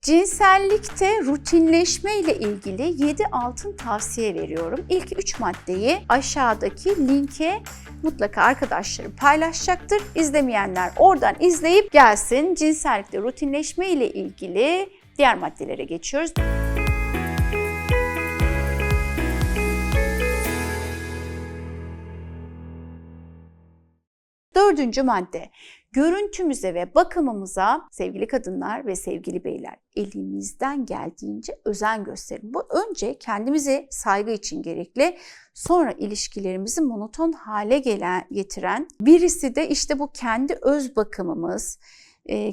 Cinsellikte rutinleşme ile ilgili 7 altın tavsiye veriyorum. İlk 3 maddeyi aşağıdaki linke mutlaka arkadaşlarım paylaşacaktır. İzlemeyenler oradan izleyip gelsin. Cinsellikte rutinleşme ile ilgili diğer maddelere geçiyoruz. Dördüncü madde. Görüntümüze ve bakımımıza sevgili kadınlar ve sevgili beyler elimizden geldiğince özen gösterin. Bu önce kendimize saygı için gerekli, sonra ilişkilerimizi monoton hale getiren birisi de işte bu kendi öz bakımımız,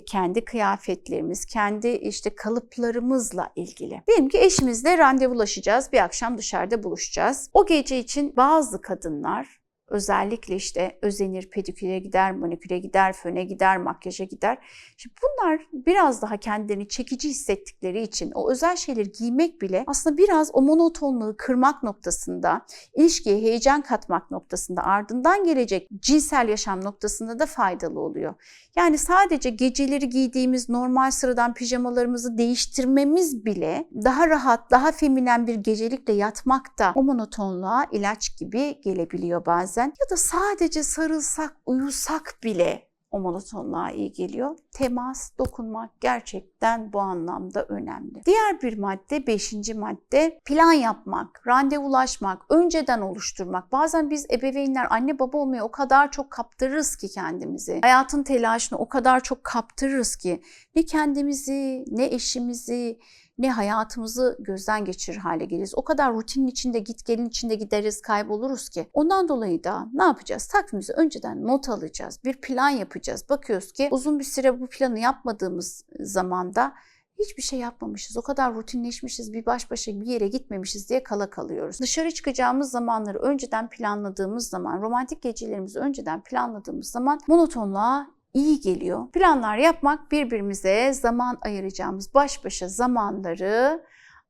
kendi kıyafetlerimiz, kendi işte kalıplarımızla ilgili. Diyelim ki eşimizle randevulaşacağız, bir akşam dışarıda buluşacağız. O gece için bazı kadınlar özellikle işte özenir, pediküre gider, maniküre gider, föne gider, makyaja gider. Şimdi bunlar biraz daha kendilerini çekici hissettikleri için o özel şeyleri giymek bile aslında biraz o monotonluğu kırmak noktasında, ilişkiye heyecan katmak noktasında, ardından gelecek cinsel yaşam noktasında da faydalı oluyor. Yani sadece geceleri giydiğimiz normal sıradan pijamalarımızı değiştirmemiz bile daha rahat, daha feminen bir gecelikle yatmak da o monotonluğa ilaç gibi gelebiliyor bazen. Ya da sadece sarılsak, uyusak bile o monotonluğa iyi geliyor. Temas, dokunmak gerçekten bu anlamda önemli. Diğer bir madde, 5. madde, plan yapmak, randevulaşmak, önceden oluşturmak. Bazen biz ebeveynler anne baba olmaya o kadar çok kaptırırız ki kendimizi. Hayatın telaşını o kadar çok kaptırırız ki ne kendimizi, ne eşimizi, ne hayatımızı gözden geçirir hale geliriz. O kadar rutinin içinde, git gelin içinde gideriz, kayboluruz ki. Ondan dolayı da ne yapacağız? Takvimimizi önceden not alacağız. Bir plan yapacağız. Bakıyoruz ki uzun bir süre bu planı yapmadığımız zamanda hiçbir şey yapmamışız. O kadar rutinleşmişiz, bir baş başa bir yere gitmemişiz diye kala kalıyoruz. Dışarı çıkacağımız zamanları önceden planladığımız zaman, romantik gecelerimizi önceden planladığımız zaman monotonluğa iyi geliyor. Planlar yapmak birbirimize zaman ayıracağımız baş başa zamanları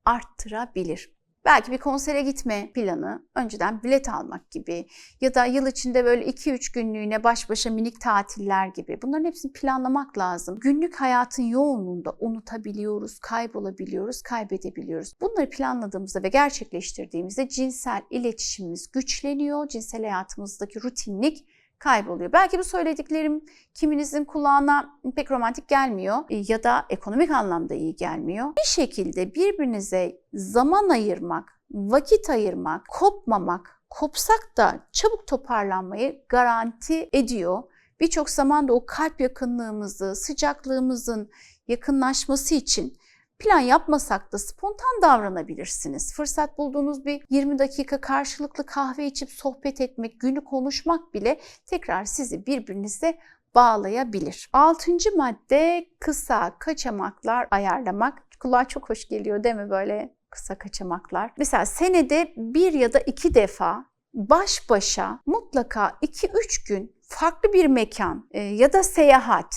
arttırabilir. Belki bir konsere gitme planı, önceden bilet almak gibi ya da yıl içinde böyle 2-3 günlüğüne baş başa minik tatiller gibi. Bunların hepsini planlamak lazım. Günlük hayatın yoğunluğunda unutabiliyoruz, kaybolabiliyoruz, kaybedebiliyoruz. Bunları planladığımızda ve gerçekleştirdiğimizde cinsel iletişimimiz güçleniyor, cinsel hayatımızdaki rutinlik kayboluyor. Belki bu söylediklerim kiminizin kulağına pek romantik gelmiyor ya da ekonomik anlamda iyi gelmiyor. Bir şekilde birbirinize zaman ayırmak, vakit ayırmak, kopmamak, kopsak da çabuk toparlanmayı garanti ediyor. Birçok zaman da o kalp yakınlığımızı, sıcaklığımızın yakınlaşması için plan yapmasak da spontan davranabilirsiniz. Fırsat bulduğunuz bir 20 dakika karşılıklı kahve içip sohbet etmek, günü konuşmak bile tekrar sizi birbirinize bağlayabilir. 6. madde kısa kaçamaklar ayarlamak. Kulağa çok hoş geliyor değil mi böyle kısa kaçamaklar? Mesela senede 1 ya da 2 defa baş başa mutlaka 2-3 gün farklı bir mekan ya da seyahat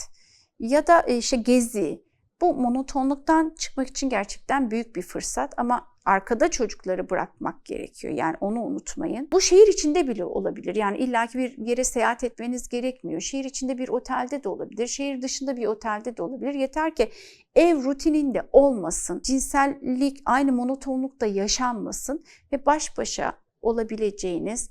ya da işte gezi. Bu monotonluktan çıkmak için gerçekten büyük bir fırsat ama arkada çocukları bırakmak gerekiyor. Yani onu unutmayın. Bu şehir içinde bile olabilir. Yani illaki bir yere seyahat etmeniz gerekmiyor. Şehir içinde bir otelde de olabilir. Şehir dışında bir otelde de olabilir. Yeter ki ev rutininde olmasın. Cinsellik aynı monotonlukta yaşanmasın ve baş başa olabileceğiniz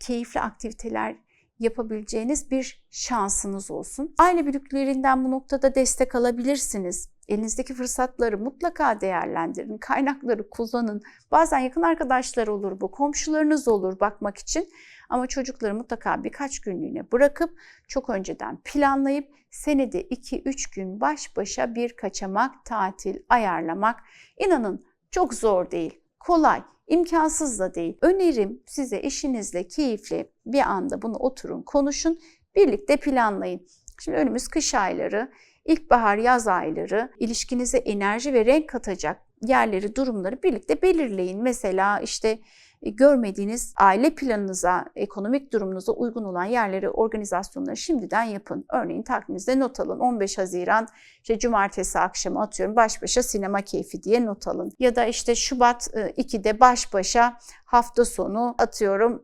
keyifli aktiviteler yapabileceğiniz bir şansınız olsun. Aile büyüklerinden bu noktada destek alabilirsiniz. Elinizdeki fırsatları mutlaka değerlendirin, kaynakları kullanın. Bazen yakın arkadaşlar olur bu, komşularınız olur bakmak için. Ama çocukları mutlaka birkaç günlüğüne bırakıp çok önceden planlayıp senede 2-3 gün baş başa bir kaçamak, tatil ayarlamak. İnanın çok zor değil, kolay. İmkansız da değil. Önerim size eşinizle keyifli bir anda bunu oturun, konuşun, birlikte planlayın. Şimdi önümüz kış ayları, ilkbahar, yaz ayları, ilişkinize enerji ve renk katacak yerleri, durumları birlikte belirleyin. Mesela işte görmediğiniz aile planınıza, ekonomik durumunuza uygun olan yerleri, organizasyonları şimdiden yapın. Örneğin takviminizde not alın. 15 Haziran işte cumartesi akşamı atıyorum baş başa sinema keyfi diye not alın. Ya da işte Şubat 2'de baş başa hafta sonu atıyorum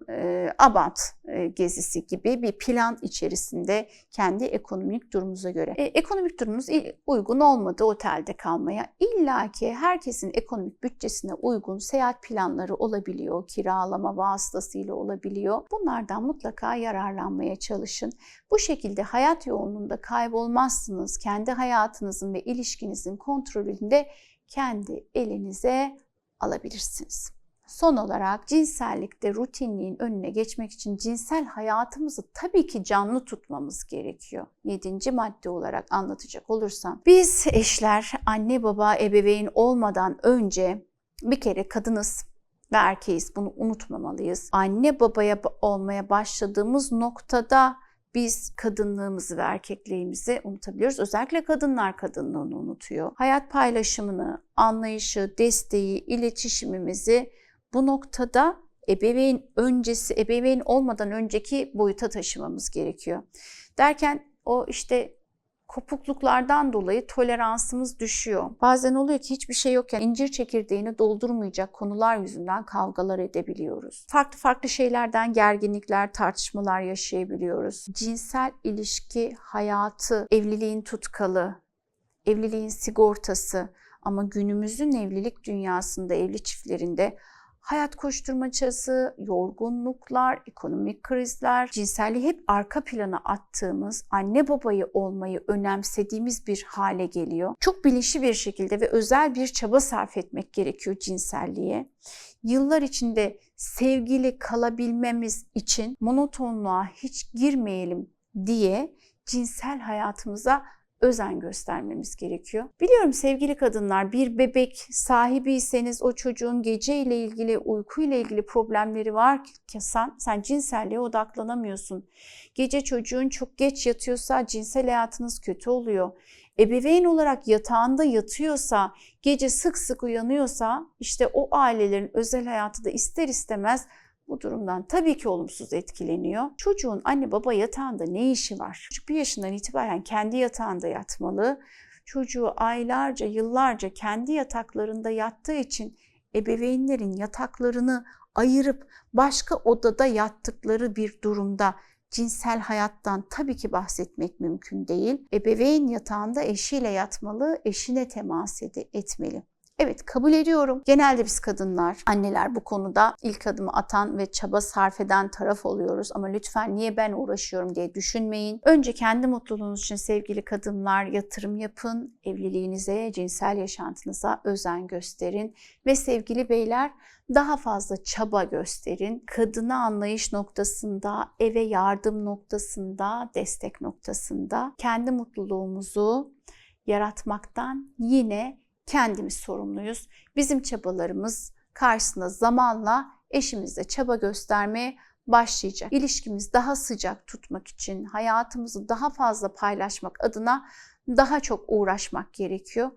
Abant gezisi gibi bir plan içerisinde kendi ekonomik durumunuza göre. Ekonomik durumunuz uygun olmadı otelde kalmaya. İlla ki herkesin ekonomik bütçesine uygun seyahat planları olabiliyor. Kiralama vasıtasıyla olabiliyor. Bunlardan mutlaka yararlanmaya çalışın. Bu şekilde hayat yoğunluğunda kaybolmazsınız. Kendi hayatınızın ve ilişkinizin kontrolünü de kendi elinize alabilirsiniz. Son olarak cinsellikte rutinliğin önüne geçmek için cinsel hayatımızı tabii ki canlı tutmamız gerekiyor. 7. madde olarak anlatacak olursam, biz eşler, anne baba, ebeveyn olmadan önce bir kere kadınız ve erkeğiz. Bunu unutmamalıyız. Anne babaya olmaya başladığımız noktada biz kadınlığımızı ve erkekliğimizi unutabiliyoruz. Özellikle kadınlar kadınlığını unutuyor. Hayat paylaşımını, anlayışı, desteği, iletişimimizi bu noktada ebeveyn olmadan önceki boyuta taşımamız gerekiyor. Derken o işte kopukluklardan dolayı toleransımız düşüyor. Bazen oluyor ki hiçbir şey yokken incir çekirdeğini doldurmayacak konular yüzünden kavgalar edebiliyoruz. Farklı şeylerden gerginlikler, tartışmalar yaşayabiliyoruz. Cinsel ilişki hayatı, evliliğin tutkalı, evliliğin sigortası ama günümüzün evlilik dünyasında, evli çiftlerinde hayat koşturmacası, yorgunluklar, ekonomik krizler, cinselliği hep arka plana attığımız, anne babayı olmayı önemsediğimiz bir hale geliyor. Çok bilinçli bir şekilde ve özel bir çaba sarf etmek gerekiyor cinselliğe. Yıllar içinde sevgili kalabilmemiz için monotonluğa hiç girmeyelim diye cinsel hayatımıza özen göstermemiz gerekiyor. Biliyorum sevgili kadınlar, bir bebek sahibiyseniz o çocuğun geceyle ilgili, uykuyla ilgili problemleri varsa sen cinselliğe odaklanamıyorsun. Gece çocuğun çok geç yatıyorsa cinsel hayatınız kötü oluyor. Ebeveyn olarak yatağında yatıyorsa, gece sık sık uyanıyorsa işte o ailelerin özel hayatı da ister istemez bu durumdan tabii ki olumsuz etkileniyor. Çocuğun anne baba yatağında ne işi var? Çocuk 1 yaşından itibaren kendi yatağında yatmalı. Çocuğu aylarca, yıllarca kendi yataklarında yattığı için ebeveynlerin yataklarını ayırıp başka odada yattıkları bir durumda cinsel hayattan tabii ki bahsetmek mümkün değil. Ebeveyn yatağında eşiyle yatmalı, eşine temas etmeli. Evet, kabul ediyorum. Genelde biz kadınlar, anneler bu konuda ilk adımı atan ve çaba sarf eden taraf oluyoruz. Ama lütfen niye ben uğraşıyorum diye düşünmeyin. Önce kendi mutluluğunuz için sevgili kadınlar yatırım yapın. Evliliğinize, cinsel yaşantınıza özen gösterin. Ve sevgili beyler daha fazla çaba gösterin. Kadına anlayış noktasında, eve yardım noktasında, destek noktasında kendi mutluluğumuzu yaratmaktan yine kendimiz sorumluyuz. Bizim çabalarımız karşısında zamanla eşimiz de çaba göstermeye başlayacak. İlişkimizi daha sıcak tutmak için, hayatımızı daha fazla paylaşmak adına daha çok uğraşmak gerekiyor.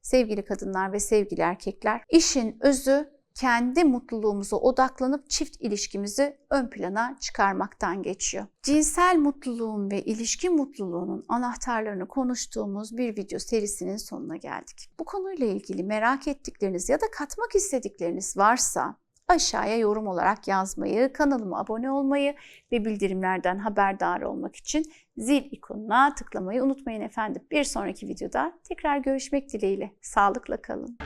Sevgili kadınlar ve sevgili erkekler, işin özü kendi mutluluğumuza odaklanıp çift ilişkimizi ön plana çıkarmaktan geçiyor. Cinsel mutluluğun ve ilişki mutluluğunun anahtarlarını konuştuğumuz bir video serisinin sonuna geldik. Bu konuyla ilgili merak ettikleriniz ya da katmak istedikleriniz varsa aşağıya yorum olarak yazmayı, kanalıma abone olmayı ve bildirimlerden haberdar olmak için zil ikonuna tıklamayı unutmayın efendim. Bir sonraki videoda tekrar görüşmek dileğiyle. Sağlıkla kalın.